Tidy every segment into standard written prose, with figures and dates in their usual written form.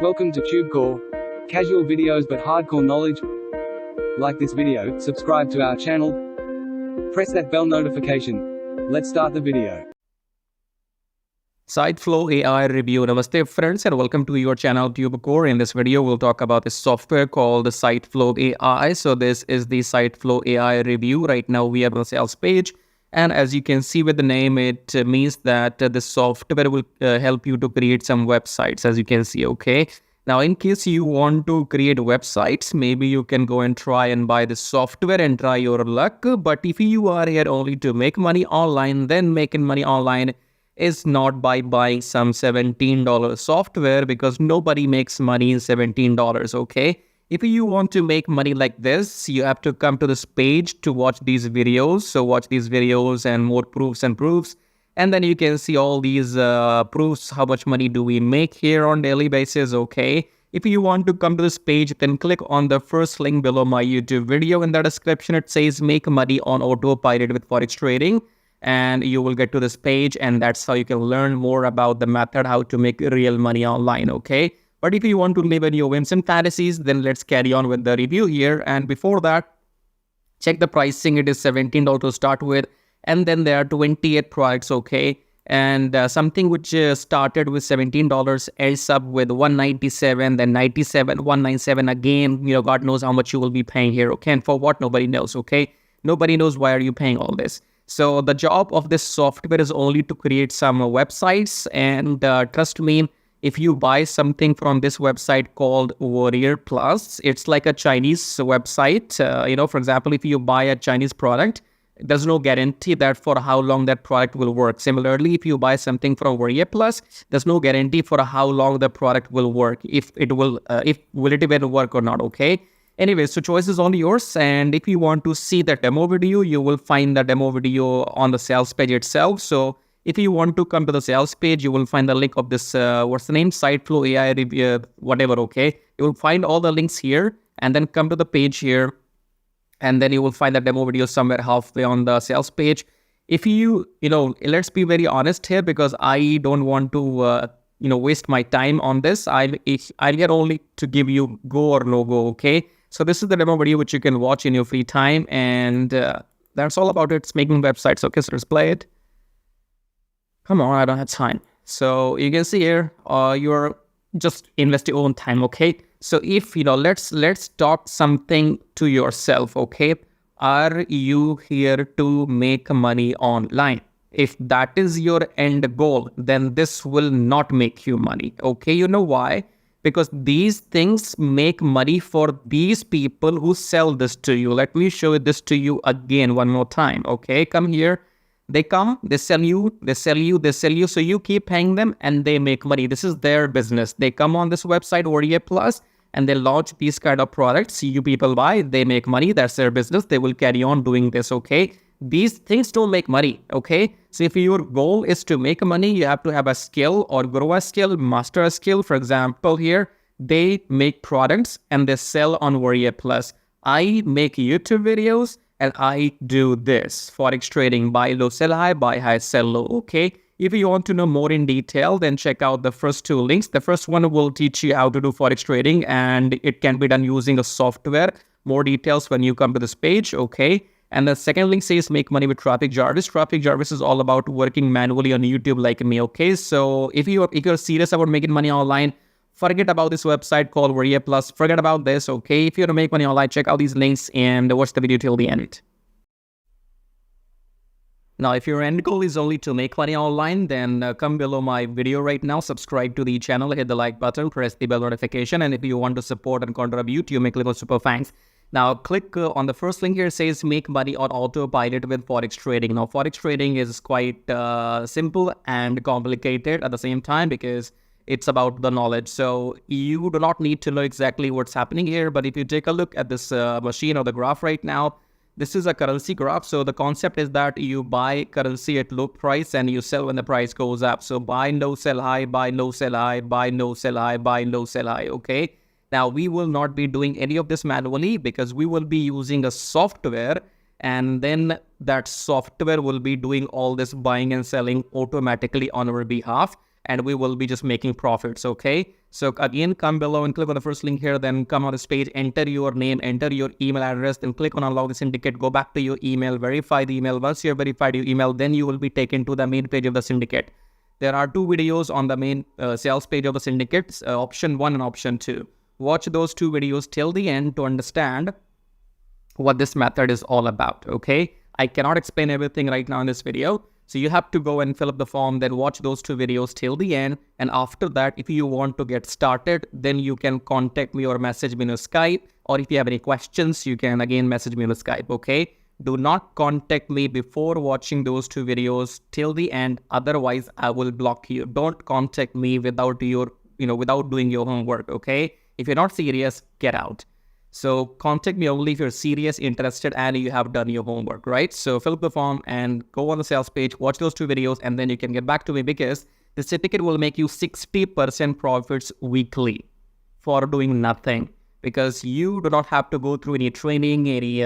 Welcome to TubeCore. Casual videos but hardcore knowledge. Like this video, subscribe to our channel, press that bell notification. Let's start the video. SiteFlow AI review. Namaste friends and welcome to your channel TubeCore. In this video we'll talk about this software called SiteFlow AI. So this is the SiteFlow AI review. Right now we are on the sales page, and as you can see with the name, it means that this software will help you to create some websites, as you can see. Okay, now in case you want to create websites, maybe you can go and try and buy this software and try your luck. But if you are here only to make money online, then making money online is not by buying some $17 software, because nobody makes money in $17. Okay, if you want to make money like this, you have to come to this page to watch these videos. So watch these videos and more proofs, and then you can see all these proofs. How much money do we make here on daily basis? Okay, if you want to come to this page, then click on the first link below my YouTube video. In the description it says make money on autopilot with forex trading, and you will get to this page, and that's how you can learn more about the method how to make real money online. Okay, but if you want to live in your whims and fantasies, then let's carry on with the review here. And before that, check the pricing. It is $17 to start with, and then there are 28 products. Okay, and something which started with $17 ends up with $197, then $97, $197 again. You know, God knows how much you will be paying here. Okay, and for what, nobody knows. Okay, nobody knows why are you paying all this. So the job of this software is only to create some websites, and trust me, if you buy something from this website called Warrior Plus, it's like a Chinese website. For example, if you buy a Chinese product, there's no guarantee that for how long that product will work. Similarly, if you buy something from Warrior Plus, there's no guarantee for how long the product will work, if will it even work or not. Okay. Anyway, so choice is all yours. And if you want to see the demo video, you will find the demo video on the sales page itself. So if you want to come to the sales page, you will find the link of this, SiteFlow AI review, whatever. Okay, you will find all the links here, and then come to the page here, and then you will find the demo video somewhere halfway on the sales page. If let's be very honest here, because I don't want to waste my time on this. I'm here only to give you go or no go. Okay, so this is the demo video which you can watch in your free time, and that's all about it. It's making websites. Okay, so let's play it. Come on, I don't have time. So you can see here, you're just invest your own time. Okay, so if let's talk something to yourself. Okay, are you here to make money online? If that is your end goal, then this will not make you money. Okay, you know why? Because these things make money for these people who sell this to you. Let me show this to you again one more time. Okay, come here. They come, they sell you, they sell you, they sell you. So you keep paying them and they make money. This is their business. They come on this website, Warrior Plus, and they launch these kind of products. You people buy, they make money. That's their business. They will carry on doing this. Okay, these things don't make money. Okay, so if your goal is to make money, you have to have a skill or grow a skill, master a skill. For example, here they make products and they sell on Warrior Plus. I make YouTube videos and I do this forex trading: buy low, sell high, buy high, sell low. Okay, if you want to know more in detail, then check out the first two links. The first one will teach you how to do forex trading, and it can be done using a software. More details when you come to this page. Okay, and the second link says make money with Traffic Jarvis. Traffic Jarvis is all about working manually on YouTube like me. Okay, so if you're serious about making money online, forget about this website called Warrior Plus. Forget about this. Okay, if you want to make money online, check out these links and watch the video till the end. Now, if your end goal is only to make money online, then come below my video right now, subscribe to the channel, hit the like button, press the bell notification, and if you want to support and contribute, you make little super thanks. Now, click on the first link here. It says make money on autopilot with forex trading. Now, forex trading is quite simple and complicated at the same time, because it's about the knowledge. So you do not need to know exactly what's happening here. But if you take a look at this machine or the graph right now, this is a currency graph. So the concept is that you buy currency at low price and you sell when the price goes up. So buy low, sell high, buy low, sell high, buy low, sell high, buy low, sell high. Okay. Now we will not be doing any of this manually, because we will be using a software, and then that software will be doing all this buying and selling automatically on our behalf. and we will be just making profits. Okay, So again, come below and click on the first link here, then come on this page, enter your name, enter your email address, then click on unlock the syndicate, go back to your email, verify the email. Once you have verified your email, then you will be taken to the main page of the syndicate. There are 2 videos on the main sales page of the syndicates, option 1 and option 2. Watch those 2 videos till the end to understand what this method is all about, okay? I cannot explain everything right now in this video. So you have to go and fill up the form, then watch those 2 videos till the end. And after that, if you want to get started, then you can contact me or message me on Skype. Or if you have any questions, you can again message me on Skype, okay? Do not contact me before watching those 2 videos till the end. Otherwise, I will block you. Don't contact me without without doing your homework, okay? If you're not serious, get out. So contact me only if you're serious, interested, and you have done your homework, right? So fill up the form and go on the sales page, watch those 2 videos, and then you can get back to me, because the certificate will make you 60% profits weekly for doing nothing, because you do not have to go through any training, any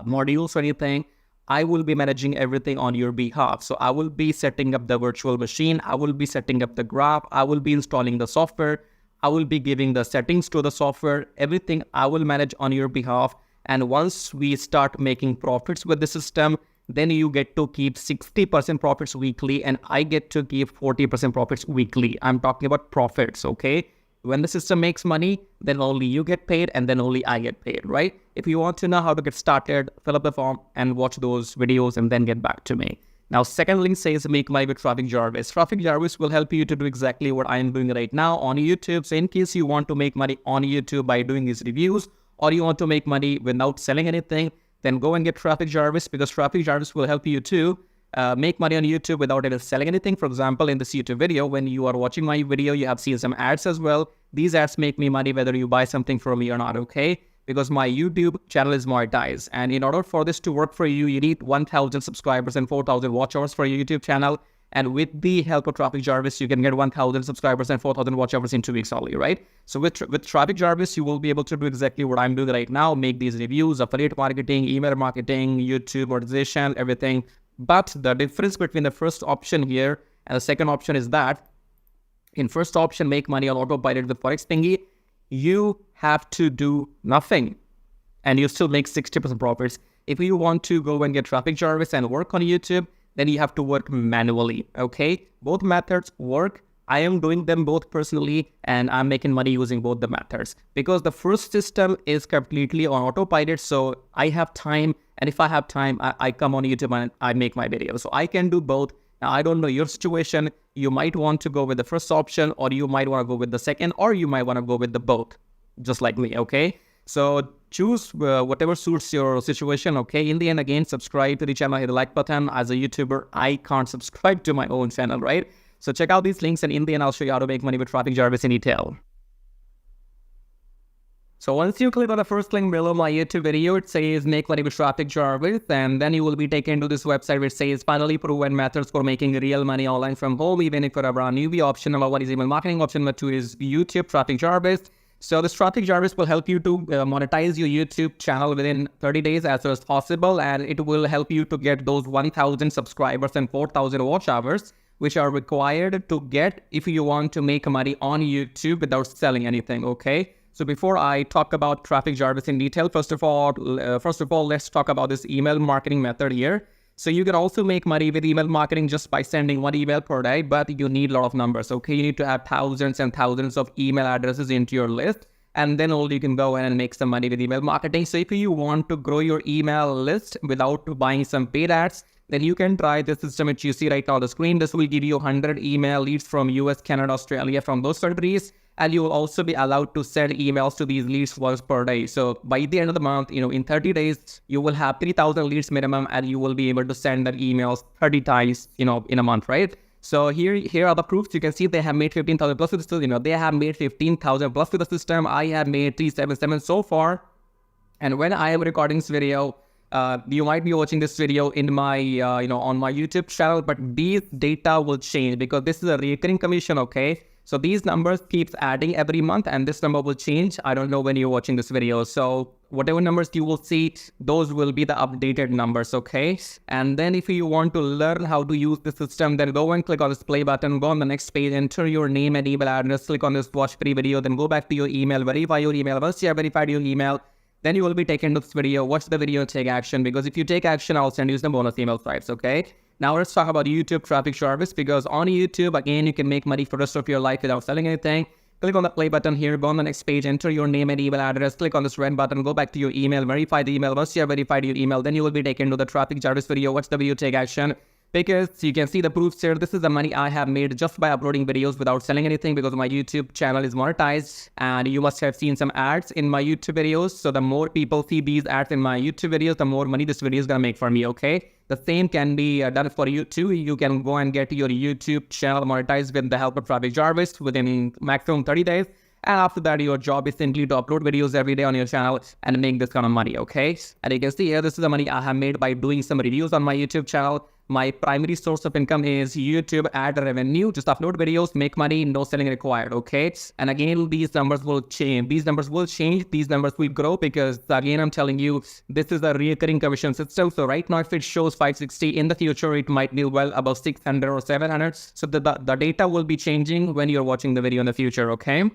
modules or anything. I will be managing everything on your behalf. So I will be setting up the virtual machine. I will be setting up the graph. I will be installing the software. I will be giving the settings to the software. Everything I will manage on your behalf. And once we start making profits with the system, then you get to keep 60% profits weekly, and I get to keep 40% profits weekly. I'm talking about profits, okay? When the system makes money, then only you get paid, and then only I get paid, right? If you want to know how to get started, fill up the form and watch those videos and then get back to me. Now, second link says make money with Traffic Jarvis. Traffic Jarvis will help you to do exactly what I am doing right now on YouTube. So in case you want to make money on YouTube by doing these reviews, or you want to make money without selling anything, then go and get Traffic Jarvis, because Traffic Jarvis will help you to make money on YouTube without even selling anything. For example, in this YouTube video, when you are watching my video, you have seen some ads as well. These ads make me money whether you buy something from me or not, okay? Because my YouTube channel is monetized. And in order for this to work for you, you need 1,000 subscribers and 4,000 watch hours for your YouTube channel. And with the help of Traffic Jarvis, you can get 1,000 subscribers and 4,000 watch hours in 2 weeks only, right? So with Traffic Jarvis, you will be able to do exactly what I'm doing right now, make these reviews, affiliate marketing, email marketing, YouTube monetization, everything. But the difference between the first option here and the second option is that in first option, make money on autopilot with Forex Thingy, you have to do nothing and you still make 60% profits. If you want to go and get Traffic Jarvis and work on YouTube, then you have to work manually, okay? Both methods work. I am doing them both personally, and I'm making money using both the methods, because the first system is completely on autopilot. So I have time, and if I have time, I come on YouTube and I make my videos. So I can do both. Now, I don't know your situation. You might want to go with the first option, or you might want to go with the second, or you might want to go with the both, just like me, okay? So choose whatever suits your situation, okay? In the end, again, subscribe to the channel, hit the like button. As a YouTuber, I can't subscribe to my own channel, right? So check out these links, and in the end, I'll show you how to make money with Traffic Jarvis in detail. So once you click on the first link below my YouTube video, it says make money with Traffic Jarvis, and then you will be taken to this website which says finally proven methods for making real money online from home, even if you're a brand newbie. Option number 1 is email marketing. Option number 2 is YouTube Traffic Jarvis. So this Traffic Jarvis will help you to monetize your YouTube channel within 30 days as soon as possible, and it will help you to get those 1,000 subscribers and 4,000 watch hours, which are required to get if you want to make money on YouTube without selling anything, okay? So before I talk about Traffic Jarvis in detail, first of all, let's talk about this email marketing method here. So you can also make money with email marketing just by sending 1 email per day, but you need a lot of numbers, okay? You need to have thousands and thousands of email addresses into your list, and then only you can go in and make some money with email marketing. So if you want to grow your email list without buying some paid ads, then you can try this system which you see right now on the screen. This will give you 100 email leads from US, Canada, Australia, from those countries. And you will also be allowed to send emails to these leads once per day. So by the end of the month, in 30 days, you will have 3,000 leads minimum, and you will be able to send that emails 30 times, in a month, right? So here are the proofs. You can see they have made 15,000 plus with the system. They have made 15,000 plus with the system. I have made 377 so far. And when I am recording this video, you might be watching this video in my, on my YouTube channel, but these data will change because this is a recurring commission, okay? So these numbers keeps adding every month, and this number will change. I don't know when you're watching this video. So whatever numbers you will see, those will be the updated numbers, okay? And then if you want to learn how to use the system, then go and click on this play button, go on the next page, enter your name and email address, click on this watch free video, then go back to your email, verify your email. Once you have verified your email, then you will be taken to this video. Watch the video and take action, because if you take action, I'll send you some bonus email stripes, okay? Now let's talk about YouTube traffic service, because on YouTube, again, you can make money for the rest of your life without selling anything. Click on the play button here, go on the next page, enter your name and email address, click on this red button, go back to your email, verify the email. Once you have verified your email, then you will be taken to the traffic service video. Watch the video, take action. Because you can see the proofs here. This is the money I have made just by uploading videos without selling anything, because my YouTube channel is monetized, and you must have seen some ads in my YouTube videos. So the more people see these ads in my YouTube videos, the more money this video is gonna make for me, okay? The same can be done for you too. You can go and get your YouTube channel monetized with the help of Traffic Jarvis within maximum 30 days. And after that, your job is simply to upload videos every day on your channel and make this kind of money, okay? And you can see here, this is the money I have made by doing some reviews on my YouTube channel. My primary source of income is YouTube ad revenue. Just upload videos, make money, no selling required, okay? And again, these numbers will change. These numbers will change. These numbers will grow, because again, I'm telling you, this is a recurring commission system. So right now, if it shows 560, in the future, it might be well above 600 or 700. So the data will be changing when you're watching the video in the future, okay?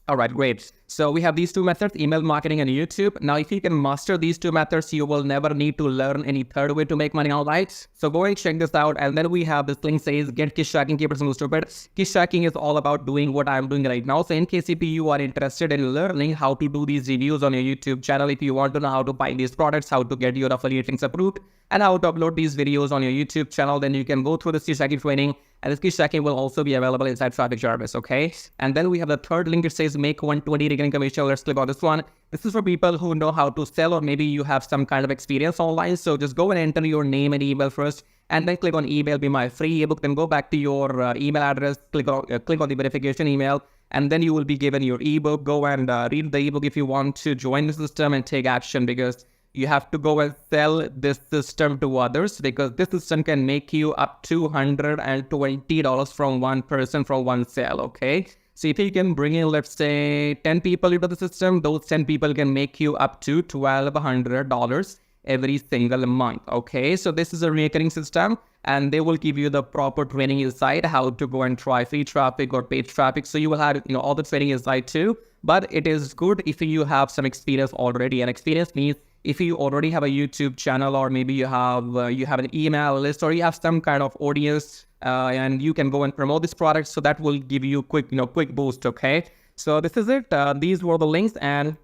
All right, great. So we have these two methods, email marketing and YouTube. Now, if you can master these two methods, you will never need to learn any third way to make money online. So go and check this out. And then we have this link says, get Kiss Tracking, keep it simple, stupid. Kiss Tracking is all about doing what I'm doing right now. So in case if you are interested in learning how to do these reviews on your YouTube channel, if you want to know how to buy these products, how to get your affiliate links approved, and how to upload these videos on your YouTube channel, then you can go through this Kiss Tracking training. And this Kiss Tracking will also be available inside Traffic Jarvis, okay? And then we have the third link. It says make 120 recurring commission. Let's click on this one. This is for people who know how to sell, or maybe you have some kind of experience online. So just go and enter your name and email first, and then click on email, be my free ebook. Then go back to your email address, click on the verification email, and then you will be given your ebook. Go and read the ebook if you want to join the system and take action, because you have to go and sell this system to others, because this system can make you up to $120 from one person from one sale, okay? So if you can bring in, let's say, 10 people into the system, those 10 people can make you up to $1,200 every single month, okay? So this is a recurring system, and they will give you the proper training inside how to go and try free traffic or paid traffic. So you will have, all the training inside too, but it is good if you have some experience already. And experience means if you already have a YouTube channel, or maybe you have an email list, or you have some kind of audience, and you can go and promote this product. So that will give you quick boost, okay? So this is it. These were the links, and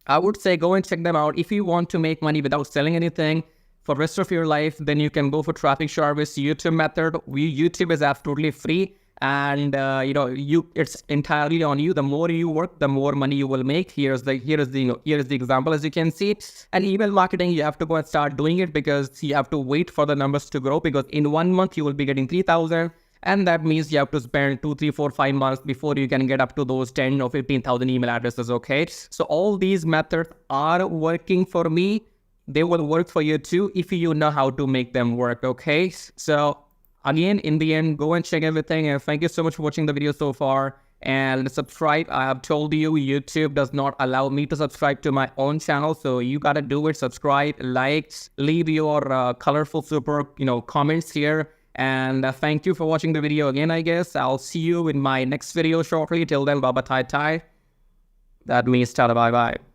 I would say go and check them out. If you want to make money without selling anything for the rest of your life, then you can go for Traffic Jarvis YouTube method. YouTube is absolutely free. And it's entirely on you. The more you work, the more money you will make. Here's the example, as you can see. And email marketing, you have to go and start doing it, because you have to wait for the numbers to grow, because in 1 month you will be getting 3,000, and that means you have to spend 2, 3, 4, 5 months before you can get up to those 10 or 15,000 email addresses, okay? So all these methods are working for me. They will work for you too if you know how to make them work, okay? So again, in the end, go and check everything. And thank you so much for watching the video so far. And subscribe. I have told you, YouTube does not allow me to subscribe to my own channel. So you got to do it. Subscribe, like, leave your colorful, super, comments here. And thank you for watching the video again, I guess. I'll see you in my next video shortly. Till then, bye-bye, tai-tai. That means tada, bye-bye.